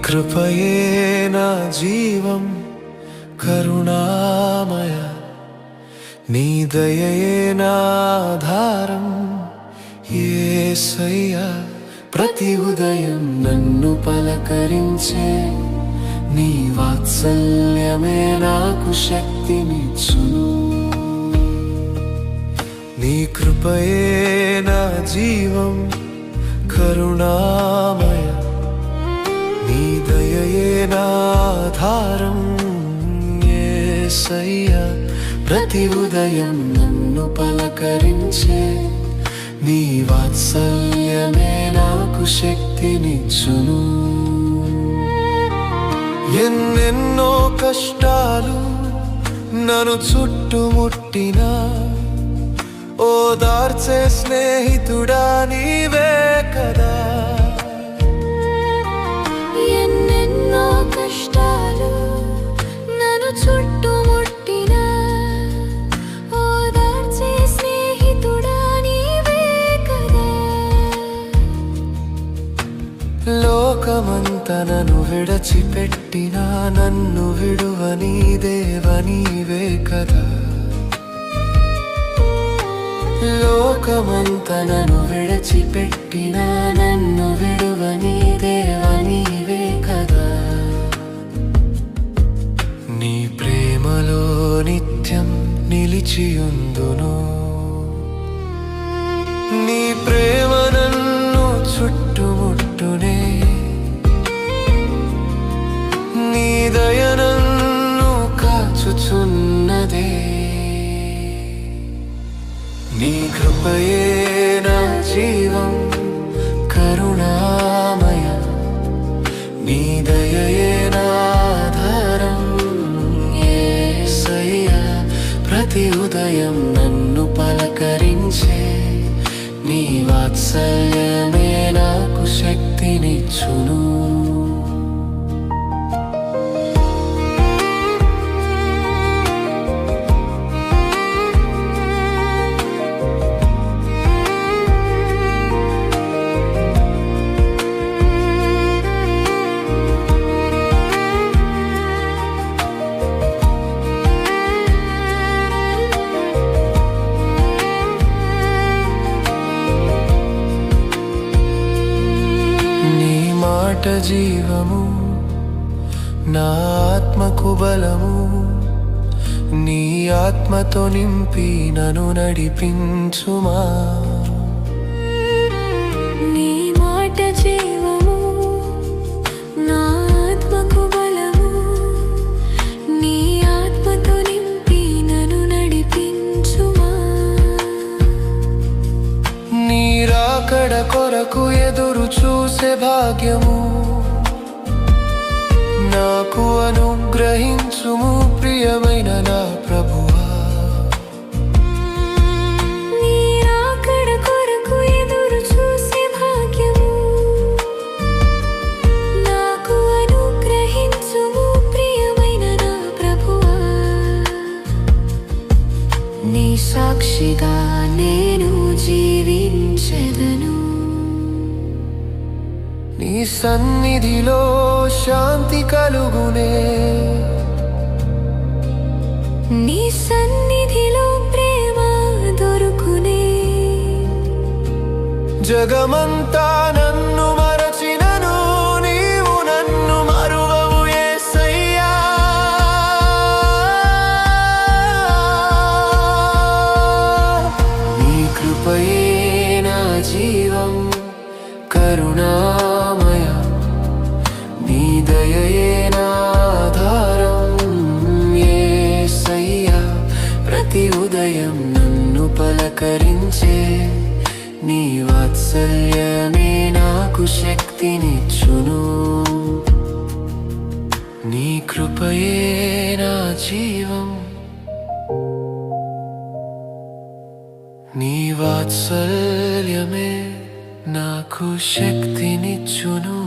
కృపయే నా జీవం కరుణామయ, నీ దయయే నా ఆధారం యేసయ్యా. ప్రతి ఉదయం నన్ను పలకరించే నీ వాత్సల్యమే నాకు శక్తినిచ్చును. నీ కృపయే నా జీవం కరుణామయ, నీ దయయే నా ఆధారం యేసయ్యా. ప్రతి ఉదయం నన్ను పలకరించే నీ వాత్సల్యమే నాకు శక్తినిచ్చును. ఎన్నెన్నో కష్టాలు నన్ను చుట్టుముట్టినా ఓదార్చే స్నేహితుడా నీవే కదా. ఎన్నెన్నో కష్టాలు నన్ను చుట్టుముట్టినా ఓదార్చే స్నేహితుడా నీవే కదా. లోకమంతా నన్ను విడచిపెట్టినా నన్ను విడువని దేవ నీవే కదా. లోకమంతా నన్ను విడచిపెట్టినా నన్ను విడువని దేవ నీవే కదా. నీ ప్రేమలో నిత్యం నిలిచియుందును, నీ ప్రేమ నన్ను చుట్టుముట్టునే, నీ దయ నన్ను కాచుచున్నదే. నీ కృపయే నా జీవం కరుణామయ, నీ దయయే నా ఆధారం యేసయ్యా. ప్రతి ఉదయం నన్ను పలకరించే నీ వాత్సల్యమే నాకు శక్తినిచ్చును. మాట జీవము నా ఆత్మకు బలము, నీ ఆత్మతో నింపి నన్ను నడిపించుమా. నీ మాట జీవము నా ఆత్మకు బలము, నీ ఆత్మతో నింపి నన్ను నడిపించుమా. నీ రాకడ కొరకు ఎదురు చూసే భాగ్యము నాకు అనుగ్రహించుము ప్రియమైన నా ప్రభువా. నీ రాకడ కొరకు ఎదురు చూసే భాగ్యము నాకు అనుగ్రహించుము ప్రియమైన నా ప్రభువా. నీ సాక్షిగా నేను జీవించెదను, నీ సన్నిధిలో శాంతి కలుగునే, నీ సన్నిధిలో ప్రేమ దొరుకునే. జగమంతా నన్ను మరచినను నీవు నన్ను మరువవు యేసయ్యా. నీ కృపయే నా జీవం కరుణామయ, నీ దయయే నా ఆధారం యేసయ్యా. ప్రతి ఉదయం నన్ను పలకరించే నీ వాత్సల్యమే నాకు శక్తినిచ్చును. నీ కృపయే నా జీవం, నీ వాత్సల్యమే నాకు శక్తినిచ్చును.